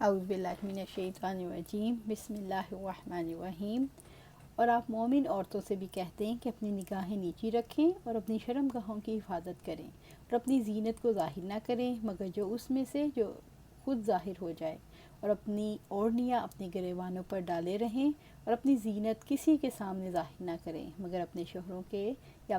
اعوذ باللہ من الشیطان الرجیم، بسم اللہ الرحمن الرحیم۔ اور آپ مومن عورتوں سے بھی کہتے ہیں کہ اپنی نگاہیں نیچی رکھیں اور اپنی شرم گاہوں کی حفاظت کریں اور اپنی زینت کو ظاہر نہ کریں مگر جو اس میں سے جو خود ظاہر ہو جائے، اور اپنی اوڑھنیاں اپنے گریبانوں پر ڈالے رہیں اور اپنی زینت کسی کے سامنے ظاہر نہ کریں مگر اپنے شوہروں کے یا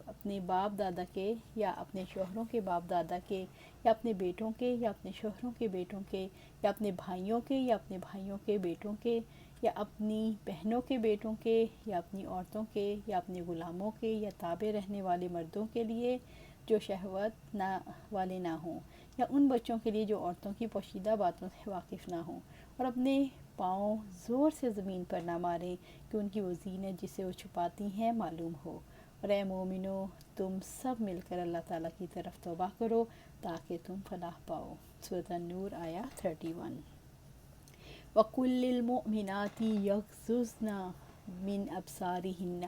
اپنے باپ دادا کے یا اپنے شوہروں کے باپ دادا کے یا اپنے بیٹوں کے یا اپنے شوہروں کے بیٹوں کے یا اپنے بھائیوں کے یا اپنے بھائیوں کے بیٹوں کے یا اپنی بہنوں کے بیٹوں کے یا اپنی عورتوں کے یا اپنے غلاموں کے یا تابع رہنے والے مردوں کے لیے جو شہوت والے نہ ہوں، یا ان بچوں کے لیے جو عورتوں کی پوشیدہ باتوں سے واقف نہ ہوں، اور اپنے پاؤں زور سے زمین پر نہ ماریں کہ ان کی وہ زینت جسے وہ چھپاتی ہیں معلوم ہو۔ اور اے مومنو، تم سب مل کر اللہ تعالیٰ کی طرف توبہ کرو تاکہ تم فلاح پاؤ۔ سورۃ النور آیہ 31۔ وَقُلْ لِلْمُؤْمِنَاتِ يَغْضُضْنَ مِنْ أَبْصَارِهِنَّ،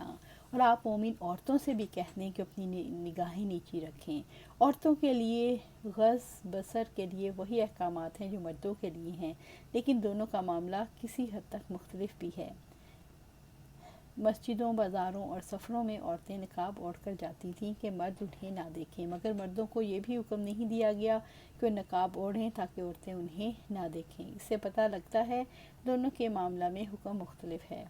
اور آپ مومن عورتوں سے بھی کہتے ہیں کہ اپنی نگاہیں نیچی رکھیں۔ عورتوں کے لیے غض بصر کے لیے وہی احکامات ہیں جو مردوں کے لیے ہیں، لیکن دونوں کا معاملہ کسی حد تک مختلف بھی ہے۔ مسجدوں، بازاروں اور سفروں میں عورتیں نقاب اوڑھ کر جاتی تھیں کہ مرد انہیں نہ دیکھیں، مگر مردوں کو یہ بھی حکم نہیں دیا گیا کہ وہ نقاب اوڑھیں تاکہ عورتیں انہیں نہ دیکھیں۔ اس سے پتہ لگتا ہے دونوں کے معاملہ میں حکم مختلف ہے۔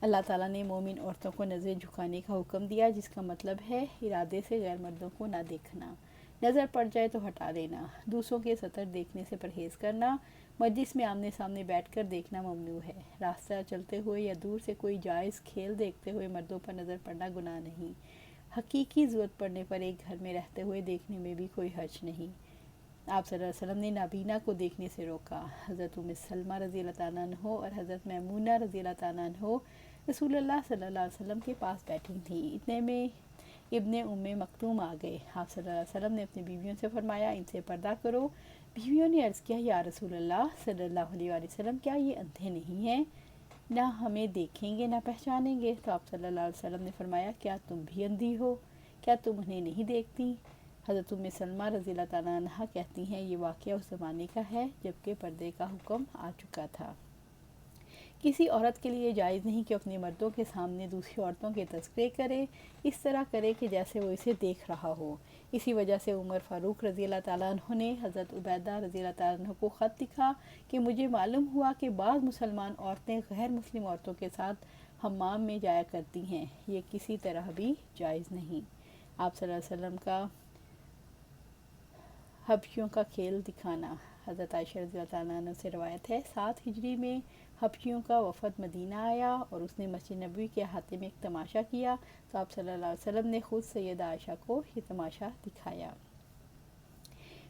اللہ تعالیٰ نے مومن عورتوں کو نظریں جھکانے کا حکم دیا، جس کا مطلب ہے ارادے سے غیر مردوں کو نہ دیکھنا، نظر پڑ جائے تو ہٹا دینا، دوسروں کے سطر دیکھنے سے پرہیز کرنا، مجلس میں آمنے سامنے بیٹھ کر دیکھنا ممنوع ہے، راستہ چلتے ہوئے یا دور سے کوئی جائز کھیل دیکھتے ہوئے مردوں پر نظر پڑنا گناہ نہیں، حقیقی ضرورت پڑنے پر ایک گھر میں رہتے ہوئے دیکھنے میں بھی کوئی حرج نہیں۔ آپ صلی اللہ علیہ وسلم نے نابینا کو دیکھنے سے روکا۔ حضرت ام سلمہ رضی اللہ تعالیٰ عنہ اور حضرت میمونہ رضی اللہ تعالیٰ عنہ رسول اللہ صلی اللہ علیہ وسلم کے پاس بیٹھی تھیں، اتنے میں ابن ام مکتوم آ گئے۔ آپ صلی اللہ علیہ وسلم نے اپنی بیویوں سے فرمایا ان سے پردہ کرو۔ بیویوں نے عرض کیا یا رسول اللہ صلی اللہ علیہ وآلہ وسلم، کیا یہ اندھے نہیں ہیں؟ نہ ہمیں دیکھیں گے نہ پہچانیں گے؟ تو آپ صلی اللہ علیہ وسلم نے فرمایا کیا تم بھی اندھی ہو؟ کیا تم انہیں نہیں دیکھتی؟ حضرت ام سلمہ رضی اللہ تعالیٰ عنہ کہتی ہیں یہ واقعہ اس زمانے کا ہے جبکہ پردے کا حکم آ چکا تھا۔ کسی عورت کے لیے جائز نہیں کہ اپنے مردوں کے سامنے دوسری عورتوں کے تذکرے کرے، اس طرح کرے کہ جیسے وہ اسے دیکھ رہا ہو۔ اسی وجہ سے عمر فاروق رضی اللہ تعالیٰ عنہ نے حضرت عبیدہ رضی اللہ تعالیٰ عنہ کو خط لکھا کہ مجھے معلوم ہوا کہ بعض مسلمان عورتیں غیر مسلم عورتوں کے ساتھ حمام میں جایا کرتی ہیں، یہ کسی طرح بھی جائز نہیں۔ آپ صلی اللہ علیہ وسلم کا حبشیوں کا کھیل دکھانا۔ حضرت عائشہ رضی اللہ تعالیٰ عنہ سے روایت ہے 7 ہجری میں حبشیوں کا وفد مدینہ آیا اور اس نے مسجد نبوی کے احاطے میں ایک تماشا کیا تو آپ صلی اللہ علیہ وسلم نے خود سیدہ عائشہ کو یہ تماشا دکھایا۔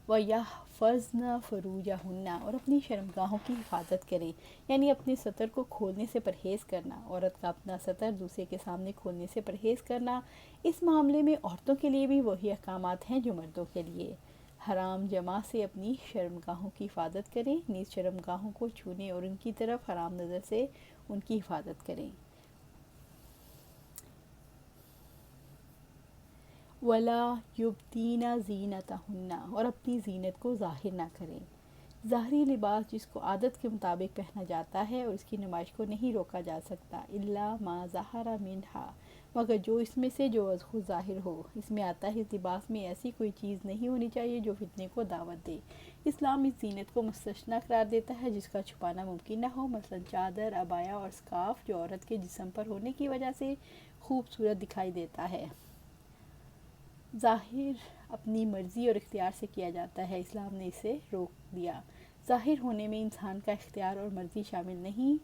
وَيَحْفَظْنَ فُرُوجَهُنَّ، اور اپنی شرمگاہوں کی حفاظت کریں، یعنی اپنے سطر کو کھولنے سے پرہیز کرنا۔ عورت کا اپنا سطر دوسرے کے سامنے کھولنے سے پرہیز کرنا۔ اس معاملے میں عورتوں کے لیے بھی وہی احکامات ہیں جو مردوں کے لیے۔ حرام جماع سے اپنی شرمگاہوں کی حفاظت کریں، نیز شرمگاہوں کو چھونے اور ان کی طرف حرام نظر سے ان کی حفاظت کریں۔ وَلَا يُبْدِينَ زِينَتَهُنَّ، اور اپنی زینت کو ظاہر نہ کریں۔ ظاہری لباس جس کو عادت کے مطابق پہنا جاتا ہے اور اس کی نمائش کو نہیں روکا جا سکتا، الا ما ظہر منہا، مگر جو اس میں سے جو از خود ظاہر ہو۔ اس میں آتا ہے اس لباس میں ایسی کوئی چیز نہیں ہونی چاہیے جو فتنے کو دعوت دے۔ اسلام اس زینت کو مستثنیٰ قرار دیتا ہے جس کا چھپانا ممکن نہ ہو، مثلا چادر، عبایا اور اسکارف جو عورت کے جسم پر ہونے کی وجہ سے خوبصورت دکھائی دیتا ہے۔ ظاہر اپنی مرضی اور اختیار سے کیا جاتا ہے، اسلام نے اسے روک دیا۔ ظاہر ہونے میں انسان کا اختیار اور مرضی شامل نہیں،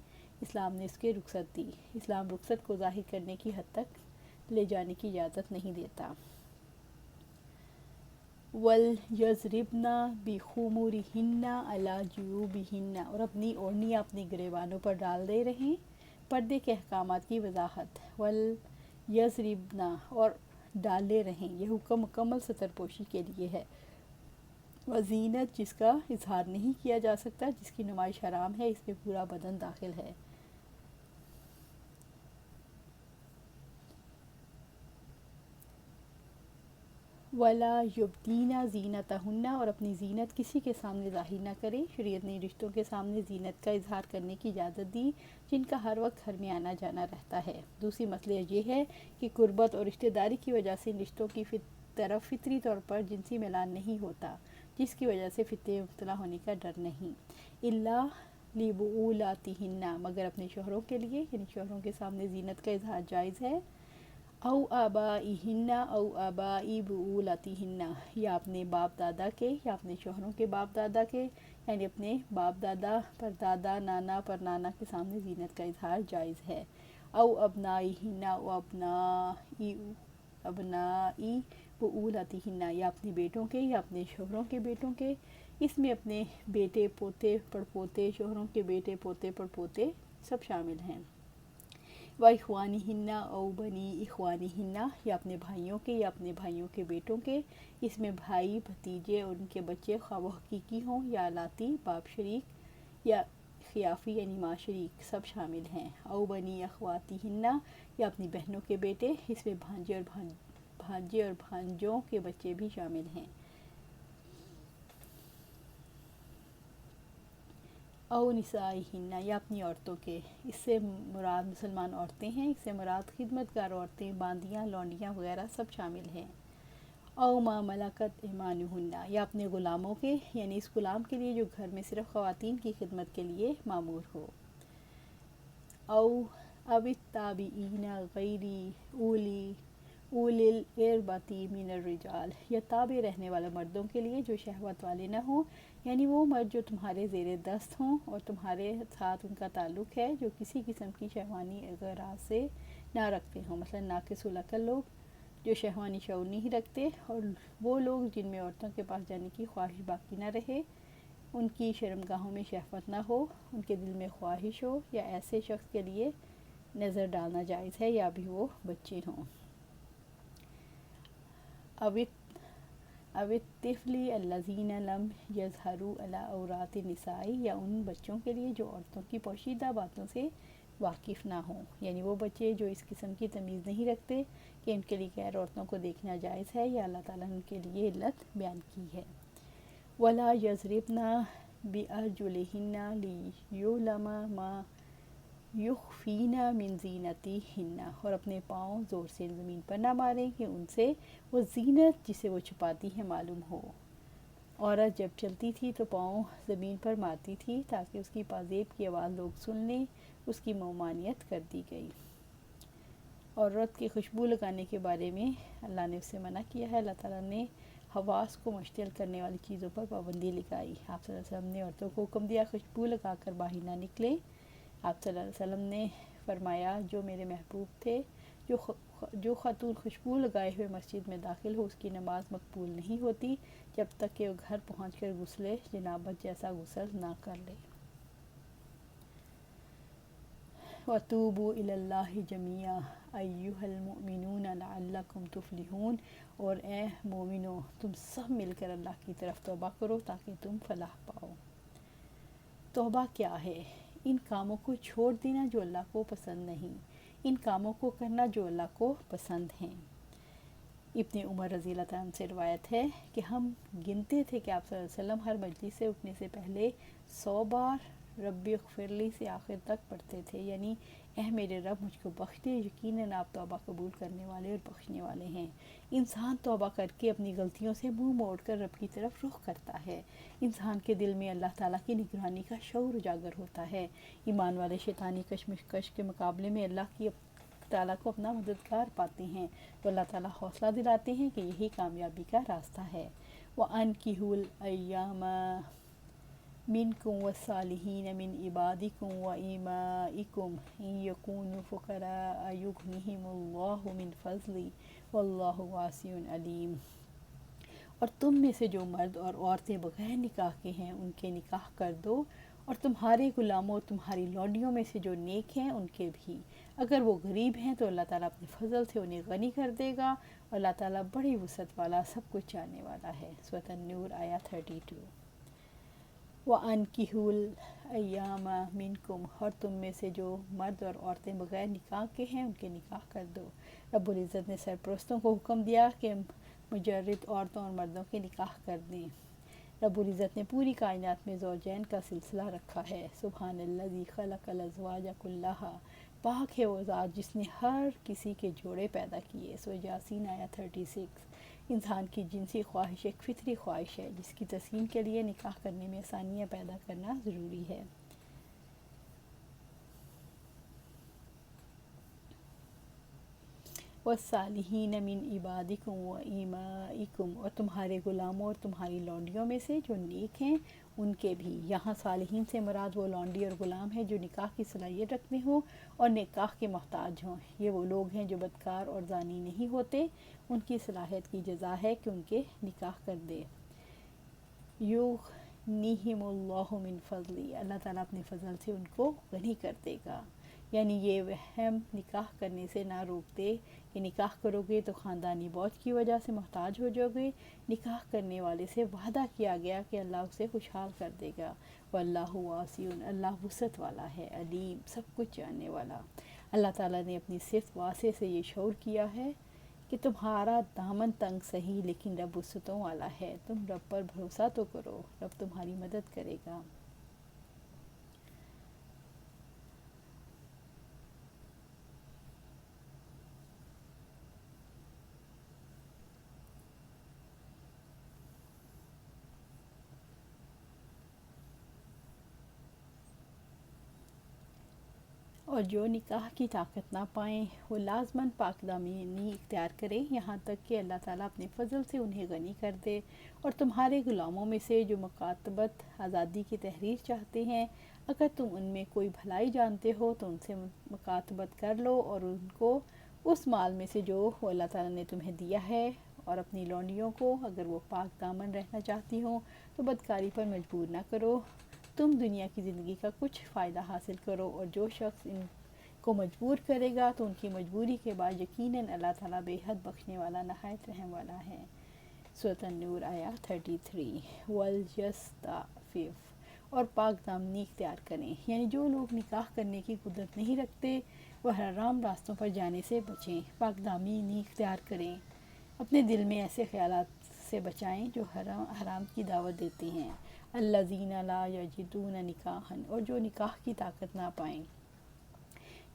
اسلام نے اس کے رخصت دی۔ اسلام رخصت کو ظاہر کرنے کی حد تک لے جانے کی اجازت نہیں دیتا۔ وَلْيَضْرِبْنَ بِخُمُرِهِنَّ عَلَى جُيُوبِهِنَّ، اور اپنی اوڑھنیاں اپنی گریبانوں پر ڈال دے رہیں۔ پردے کے احکامات کی وضاحت۔ وَلْيَضْرِبْنَ، اور ڈالے رہیں، یہ حکم مکمل ستر پوشی کے لیے ہے۔ وزینت جس کا اظہار نہیں کیا جا سکتا، جس کی نمائش حرام ہے، اس میں پورا بدن داخل ہے۔ ولا یبدینا زینتہن، اور اپنی زینت کسی کے سامنے ظاہر نہ کریں۔ شریعت نے رشتوں کے سامنے زینت کا اظہار کرنے کی اجازت دی جن کا ہر وقت گھر میں آنا جانا رہتا ہے۔ دوسری مسئلہ یہ ہے کہ قربت اور رشتہ داری کی وجہ سے ان رشتوں کی طرف فطری طور پر جنسی میلان نہیں ہوتا، جس کی وجہ سے فتنے میں مبتلا ہونے کا ڈر نہیں۔ الا لبعولاتہن، مگر اپنے شوہروں کے لیے، یعنی شوہروں کے سامنے زینت کا اظہار جائز ہے۔ او آبائہن او آبائی بعولاتہن، یا اپنے باپ دادا کے یا اپنے شوہروں کے باپ دادا کے، یعنی اپنے باپ دادا، پر دادا، نانا، پر نانا کے سامنے زینت کا اظہار جائز ہے۔ او ابنائہن او ابنائی بعولاتہن، یا اپنے بیٹوں کے یا اپنے شوہروں کے بیٹوں کے۔ اس میں اپنے بیٹے، پوتے، پڑپوتے، شوہروں کے بیٹے، پوتے، پڑپوتے سب شامل ہیں۔ وَإِخْوَانِهِنَّ أَوْ بَنِي إِخْوَانِهِنَّ، یا اپنے بھائیوں کے یا اپنے بھائیوں کے بیٹوں کے۔ اس میں بھائی، بھتیجے اور ان کے بچے، خواہ وہ حقیقی ہوں یا لاتی، باپ شریک یا خیافی یعنی ماں شریک، سب شامل ہیں۔ او بنی اخواتہن، یا اپنی بہنوں کے بیٹے، اس میں بھانجے اور بھانجوں کے بچے بھی شامل ہیں۔ او نسائہن، یا اپنی عورتوں کے، اس سے مراد مسلمان عورتیں ہیں، اس سے مراد خدمت گار عورتیں، باندیاں، لونڈیاں وغیرہ سب شامل ہیں۔ او ما ملکت ایمانہن، یا اپنے غلاموں کے، یعنی اس غلام کے لیے جو گھر میں صرف خواتین کی خدمت کے لیے مامور ہو۔ او التابعین غیر اولی الاربۃ من الرجال، یا تابع رہنے والے مردوں کے لیے جو شہوت والے نہ ہوں، یعنی وہ مرد جو تمہارے زیر دست ہوں اور تمہارے ساتھ ان کا تعلق ہے، جو کسی قسم کی شہوانی اغراض سے نہ رکھتے ہوں، مثلا ناقص العقل لوگ جو شہوانی شعور نہیں رکھتے، اور وہ لوگ جن میں عورتوں کے پاس جانے کی خواہش باقی نہ رہے، ان کی شرمگاہوں میں شہوت نہ ہو، ان کے دل میں خواہش ہو، یا ایسے شخص کے لیے نظر ڈالنا جائز ہے، یا بھی وہ بچے ہوں۔ او الطفل الذین لم یظہروا علی عورات النساء، یا ان بچوں کے لیے جو عورتوں کی پوشیدہ باتوں سے واقف نہ ہوں، یعنی وہ بچے جو اس قسم کی تمیز نہیں رکھتے کہ ان کے لیے غیر عورتوں کو دیکھنا جائز ہے، یا اللہ تعالیٰ نے ان کے لیے علت بیان کی ہے۔ ولا یضربن بارجلہن لیعلم ما یخفین من زینتہن، اور اپنے پاؤں زور سے زمین پر نہ ماریں کہ ان سے وہ زینت جسے وہ چھپاتی ہے معلوم ہو۔ عورت جب چلتی تھی تو پاؤں زمین پر مارتی تھی تاکہ اس کی پازیب کی آواز لوگ سن لیں، اس کی ممانعت کر دی گئی۔ عورت کی خوشبو لگانے کے بارے میں اللہ نے اس سے منع کیا ہے۔ اللہ تعالیٰ نے حواس کو مشتعل کرنے والی چیزوں پر پابندی لگائی۔ آپ صلی اللہ علیہ وسلم نے عورتوں کو حکم دیا خوشبو لگا کر باہر نہ نکلیں۔ آپ صلی اللہ علیہ وسلم نے فرمایا جو میرے محبوب تھے، جو خاتون خوشبو لگائے ہوئے مسجد میں داخل ہو، اس کی نماز مقبول نہیں ہوتی جب تک کہ وہ گھر پہنچ کر غسل جنابت جیسا غسل نہ کر لے۔ وَتُوبُوا إِلَى اللَّهِ جَمِيعًا أَيُّهَا الْمُؤْمِنُونَ لَعَلَّكُمْ تُفْلِحُونَ، اور اے مومنو تم سب مل کر اللہ کی طرف توبہ کرو تاکہ تم فلاح پاؤ۔ توبہ کیا ہے؟ ان کاموں کو چھوڑ دینا جو اللہ کو پسند نہیں، ان کاموں کو کرنا جو اللہ کو پسند ہیں۔ ابن عمر رضی اللہ تعالیٰ عنہ سے روایت ہے کہ ہم گنتے تھے کہ آپ صلی اللہ علیہ وسلم ہر مجلس سے اٹھنے سے پہلے 100 بار ربی اغفرلی سے آخر تک پڑھتے تھے، یعنی اے میرے رب مجھ کو بخش دے، یقیناً آپ توبہ قبول کرنے والے اور بخشنے والے ہیں۔ انسان توبہ کر کے اپنی غلطیوں سے منہ موڑ کر رب کی طرف رخ کرتا ہے، انسان کے دل میں اللہ تعالیٰ کی نگرانی کا شعور اجاگر ہوتا ہے۔ ایمان والے شیطانی کشمکش کے مقابلے میں اللہ کی تعالیٰ کو اپنا مددگار پاتے ہیں، تو اللہ تعالیٰ حوصلہ دلاتے ہیں کہ یہی کامیابی کا راستہ ہے۔ وَأَنكِحُوا الْأَيَّامَ مِنكُمْ وَالصَّالِحِينَ مِنْ عِبَادِكُمْ وَإِمَائِكُمْ إِنْ يَكُونُوا فُقَرَاءَ يُغْنِهِمُ اللَّهُ مِنْ فَضْلِهِ وَاللَّهُ وَاسِعٌ عَلِيمٌ، اور تم میں سے جو مرد اور عورتیں بغیر نکاح کے ہیں ان کے نکاح کر دو، اور تمہارے غلاموں اور تمہاری لونڈیوں میں سے جو نیک ہیں ان کے بھی، اگر وہ غریب ہیں تو اللہ تعالیٰ اپنے فضل سے انہیں غنی کر دے گا، اور اللہ تعالیٰ بڑی وسعت والا، سب کچھ جاننے والا ہے۔ سورۃ النور آیہ 32۔ وَأَنكِحُوا الْأَيَّامَ مِنكُمْ، اور تم میں سے جو مرد اور عورتیں بغیر نکاح کے ہیں ان کے نکاح کر دو۔ رب العزت نے سرپرستوں کو حکم دیا کہ مجرد عورتوں اور مردوں کے نکاح کر دیں۔ رب العزت نے پوری کائنات میں زوجین کا سلسلہ رکھا ہے۔ سبحان الذی خلق الازواج کلھا، پاک ہے وہ ذات جس نے ہر کسی کے جوڑے پیدا کیے۔ سورہ یاسین آیت 36۔ انسان کی جنسی خواہش ایک فطری خواہش ہے جس کی تسکین کے لیے نکاح کرنے میں آسانیاں پیدا کرنا ضروری ہے۔ والصالحین من عبادکم و ایمائکم، اور تمہارے غلاموں اور تمہاری لونڈیوں میں سے جو نیک ہیں ان کے بھی۔ یہاں صالحین سے مراد وہ لونڈی اور غلام ہیں جو نکاح کی صلاحیت رکھتے ہوں اور نکاح کے محتاج ہوں۔ یہ وہ لوگ ہیں جو بدکار اور زانی نہیں ہوتے، ان کی صلاحیت کی جزا ہے کہ ان کے نکاح کر دے۔ یغنیہم اللہ من فضلی، اللہ تعالیٰ اپنے فضل سے ان کو غنی کر دے گا۔ یعنی یہ وہم نکاح کرنے سے نہ روک دے کہ نکاح کرو گے تو خاندانی بوجھ کی وجہ سے محتاج ہو جاؤ گے۔ نکاح کرنے والے سے وعدہ کیا گیا کہ اللہ اسے خوشحال کر دے گا۔ واللہ واسع، اللہ وسعت والا ہے، علیم، سب کچھ جاننے والا۔ اللہ تعالیٰ نے اپنی صفت واسع سے یہ شعور کیا ہے کہ تمہارا دامن تنگ سہی لیکن رب وسعتوں والا ہے، تم رب پر بھروسہ تو کرو، رب تمہاری مدد کرے گا۔ اور جو نکاح کی طاقت نہ پائیں وہ لازماً پاک دامنی اختیار کریں یہاں تک کہ اللہ تعالیٰ اپنے فضل سے انہیں غنی کر دے۔ اور تمہارے غلاموں میں سے جو مکاتبت آزادی کی تحریر چاہتے ہیں، اگر تم ان میں کوئی بھلائی جانتے ہو تو ان سے مکاتبت کر لو، اور ان کو اس مال میں سے جو وہ اللہ تعالیٰ نے تمہیں دیا ہے، اور اپنی لونڈیوں کو اگر وہ پاک دامن رہنا چاہتی ہوں تو بدکاری پر مجبور نہ کرو۔ تم دنیا کی زندگی کا کچھ فائدہ حاصل کرو، اور جو شخص ان کو مجبور کرے گا تو ان کی مجبوری کے بعد یقیناً اللہ تعالیٰ بے حد بخشنے والا نہایت رحم والا ہے۔ سورۃ النور آیت 33۔ وَلْيَسْتَعْفِفْ، اور پاک دامنی اختیار کریں، یعنی جو لوگ نکاح کرنے کی قدرت نہیں رکھتے وہ حرام راستوں پر جانے سے بچیں، پاک دامنی اختیار کریں، اپنے دل میں ایسے خیالات سے بچائیں جو حرام کی دعوت دیتے ہیں۔ الذین لا یجدون نکاحا، اور جو نکاح کی طاقت نہ پائیں،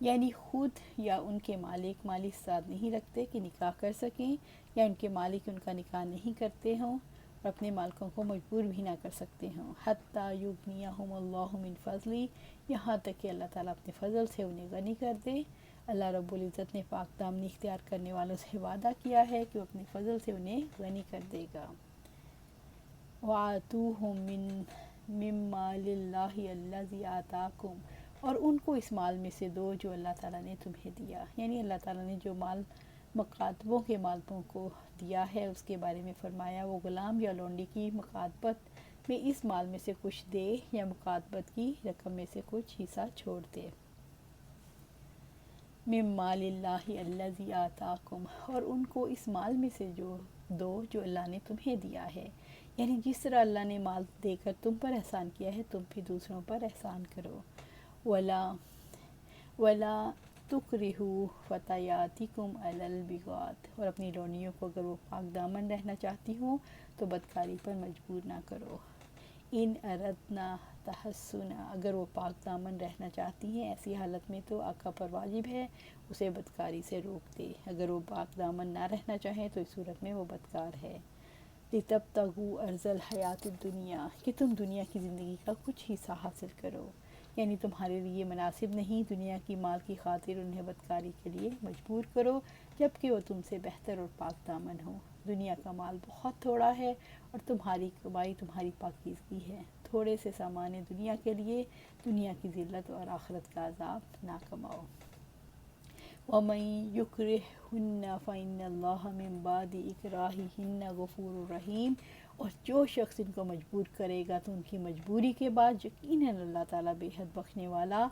یعنی خود یا ان کے مالک مالی استعداد نہیں رکھتے کہ نکاح کر سکیں، یا ان کے مالک ان کا نکاح نہیں کرتے ہوں اور اپنے مالکوں کو مجبور بھی نہ کر سکتے ہوں۔ حتی یغنیہم اللہ من فضلی، یہاں تک کہ اللہ تعالیٰ اپنے فضل سے انہیں غنی کر دے۔ اللہ رب العزت نے پاک دامنی اختیار کرنے والوں سے وعدہ کیا ہے کہ وہ اپنے فضل سے انہیں غنی کر دے گا۔ وَآتُوهُم مِّن مَّالِ اللَّهِ الَّذِي آتَاكُمْ، اور ان کو اس مال میں سے دو جو اللہ تعالیٰ نے تمہیں دیا، یعنی اللہ تعالیٰ نے جو مال مکاتبوں کے مالکوں کو دیا ہے اس کے بارے میں فرمایا وہ غلام یا لونڈی کی مکاتبت میں اس مال میں سے کچھ دے یا مکاتبت کی رقم میں سے کچھ حصہ چھوڑ دے۔ مِّن مَّالِ اللَّهِ الَّذِي آتَاكُمْ، اور ان کو اس مال میں سے جو دو جو اللہ نے تمہیں دیا ہے، یعنی جس طرح اللہ نے مال دے کر تم پر احسان کیا ہے تم بھی دوسروں پر احسان کرو۔ وَلَا تُكْرِهُوا فَتَيَاتِكُمْ عَلَى الْبِغَاءِ، اور اپنی لونڈیوں کو اگر وہ پاک دامن رہنا چاہتی ہوں تو بدکاری پر مجبور نہ کرو۔ ان اردنا تحسنا، اگر وہ پاک دامن رہنا چاہتی ہیں ایسی حالت میں تو آقا پر واجب ہے اسے بدکاری سے روک دے، اگر وہ پاک دامن نہ رہنا چاہیں تو اس صورت میں وہ بدکار ہے۔ لِتَبْتَغُوا عَرْضَ الْحَیَاةِ الدُّنْیَا، کہ تم دنیا کی زندگی کا کچھ حصہ حاصل کرو، یعنی تمہارے لیے مناسب نہیں دنیا کی مال کی خاطر انہیں بدکاری کے لیے مجبور کرو جبکہ وہ تم سے بہتر اور پاک دامن ہو۔ دنیا کا مال بہت تھوڑا ہے اور تمہاری کمائی تمہاری پاکیزگی ہے، تھوڑے سے سامان دنیا کے لیے دنیا کی ذلت اور آخرت کا عذاب نہ کماؤ۔ وَمَن يُكْرِههُنَّ فَإِنَّ اللَّهَ مِن بَعْدِ إِكْرَاهِهِنَّ غَفُورٌ رَحِيمٌ، اور جو شخص ان کو مجبور کرے گا تو ان کی مجبوری کے بعد یقیناً اللہ تعالیٰ بے حد بخشنے والا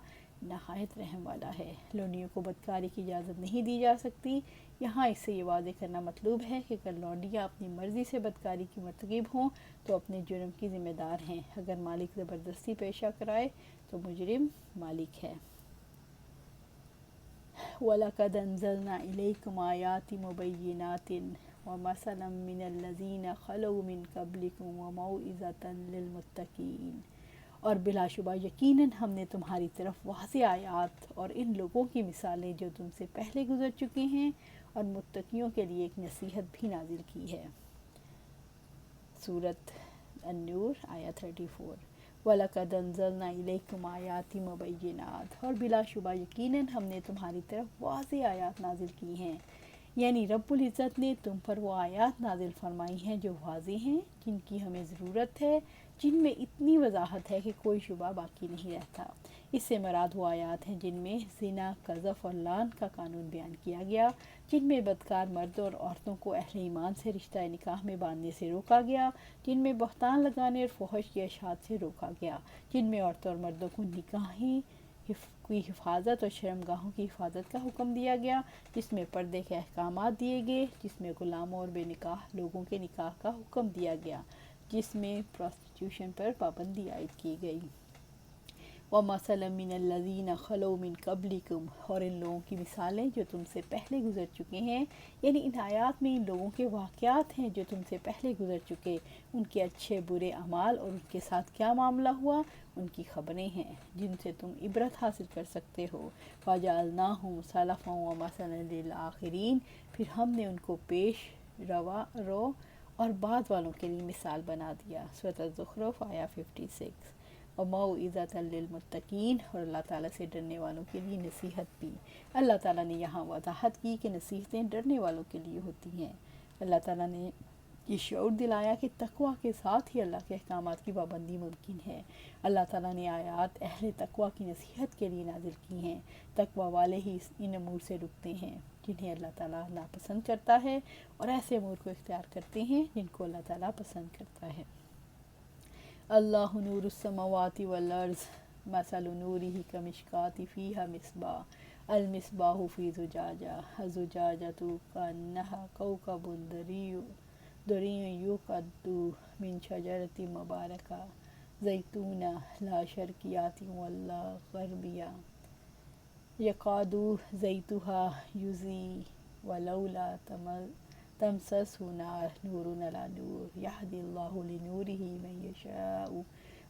نہایت رحم والا ہے۔ لونڈیوں کو بدکاری کی اجازت نہیں دی جا سکتی، یہاں اس سے یہ واضح کرنا مطلوب ہے کہ اگر لونڈیاں اپنی مرضی سے بدکاری کی مرتکب ہوں تو اپنے جرم کی ذمہ دار ہیں، اگر مالک زبردستی پیشہ کرائے تو مجرم مالک ہے۔ وَلَقَدْ أَنزَلْنَا إِلَيْكُمْ آيَاتٍ مُبَيِّنَاتٍ ومثلا من الذین خلوا من قبلکم وموعظۃ للمتقین، اور بلا شبہ یقیناً ہم نے تمہاری طرف واضح آیات اور ان لوگوں کی مثالیں جو تم سے پہلے گزر چکے ہیں، اور متقیوں کے لیے ایک نصیحت بھی نازل کی ہے۔ سورۃ النور آیت 34۔ وَلَقَدْ أَنزَلْنَا إِلَيْكُمْ آیَاتٍ مُبَيِّنَاتٍ، اور بلا شبہ یقیناً ہم نے تمہاری طرف واضح آیات نازل کی ہیں، یعنی رب العزت نے تم پر وہ آیات نازل فرمائی ہیں جو واضح ہیں، جن کی ہمیں ضرورت ہے، جن میں اتنی وضاحت ہے کہ کوئی شبہ باقی نہیں رہتا۔ اس سے مراد وہ آیات ہیں جن میں زنا، قذف اور لعن کا قانون بیان کیا گیا، جن میں بدکار مردوں اور عورتوں کو اہل ایمان سے رشتہ نکاح میں باندھنے سے روکا گیا، جن میں بہتان لگانے اور فحش کی اشاعت سے روکا گیا، جن میں عورتوں اور مردوں کو نکاحی کی حفاظت اور شرمگاہوں کی حفاظت کا حکم دیا گیا، جس میں پردے کے احکامات دیے گئے، جس میں غلاموں اور بے نکاح لوگوں کے نکاح کا حکم دیا گیا، جس میں پراسٹیٹیوشن پر پابندی عائد کی گئی۔ وَمَثَلًا مِّنَ الَّذِينَ خَلَوْا مِن قَبْلِكُمْ، اور ان لوگوں کی مثالیں جو تم سے پہلے گزر چکے ہیں، یعنی ان آیات میں ان لوگوں کے واقعات ہیں جو تم سے پہلے گزر چکے، ان کے اچھے برے اعمال اور ان کے ساتھ کیا معاملہ ہوا، ان کی خبریں ہیں جن سے تم عبرت حاصل کر سکتے ہو۔ فَجَعَلْنَاهُمْ سَلَفًا وَمَثَلًا لِلْآخِرِينَ، پھر ہم نے ان کو پیش رو اور بعد والوں کے لیے مثال بنا دیا۔ سورۃ الزخرف آیا 56۔ وَمَوْعِظَةً لِلْمُتَّقِينَ، اور اللہ تعالیٰ سے ڈرنے والوں کے لیے نصیحت بھی۔ اللہ تعالیٰ نے یہاں وضاحت کی کہ نصیحتیں ڈرنے والوں کے لیے ہوتی ہیں۔ اللہ تعالیٰ نے یہ شعور دلایا کہ تقویٰ کے ساتھ ہی اللہ کے احکامات کی پابندی ممکن ہے۔ اللہ تعالیٰ نے آیات اہل تقویٰ کی نصیحت کے لیے نازل کی ہیں۔ تقویٰ والے ہی ان امور سے رکتے ہیں جنہیں اللہ تعالیٰ ناپسند کرتا ہے، اور ایسے امور کو اختیار کرتے ہیں جن کو اللہ تعالیٰ پسند کرتا ہے۔ اللہ نور السماوات والارض مثل نورہ کمشکاۃ فیہا مصباح المصباح فی زجاجہ الزجاجۃ کأنہا کوکب دری یوقد من شجرۃ مبارکہ زیتونہ لا شرقیۃ ولا غربیہ یکاد زیتها یضیء ولو لا تمسسہ نور علی نور یہدی اللہ لنورہ من یشاء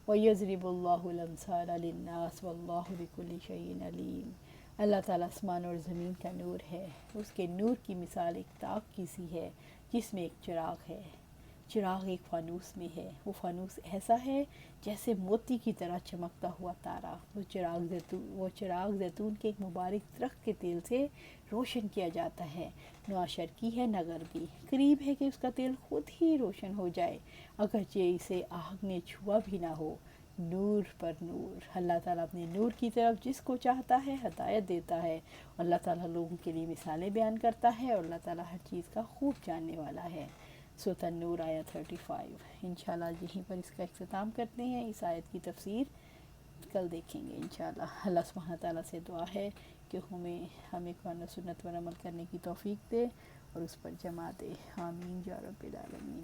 ویضرب اللہ الامثال للناس واللہ بکل شیء علیم۔ اللہ تعالیٰ آسمان اور زمین کا نور ہے، اس کے نور کی مثال ایک تاک کی سی ہے جس میں ایک چراغ ہے۔ چراغ ایک فانوس میں ہے، وہ فانوس ایسا ہے جیسے موتی کی طرح چمکتا ہوا تارا۔ وہ چراغ زیتون کے ایک مبارک درخت کے تیل سے روشن کیا جاتا ہے، نہ شرقی ہے نہ غربی، قریب ہے کہ اس کا تیل خود ہی روشن ہو جائے اگرچہ اسے آگ نے چھوا بھی نہ ہو۔ نور پر نور، اللہ تعالیٰ اپنے نور کی طرف جس کو چاہتا ہے ہدایت دیتا ہے، اور اللہ تعالیٰ لوگوں کے لیے مثالیں بیان کرتا ہے، اور اللہ تعالیٰ ہر چیز کا خوب جاننے والا ہے۔ سورۃ النور آیت 35۔ انشاءاللہ یہیں پر اس کا اختتام کرتے ہیں، اس آیت کی تفسیر کل دیکھیں گے انشاءاللہ۔ اللہ سبحانہ تعالیٰ سے دعا ہے کہ ہمیں قرآن و سنت پر عمل کرنے کی توفیق دے اور اس پر جمع دے۔ آمین یا رب العالمین۔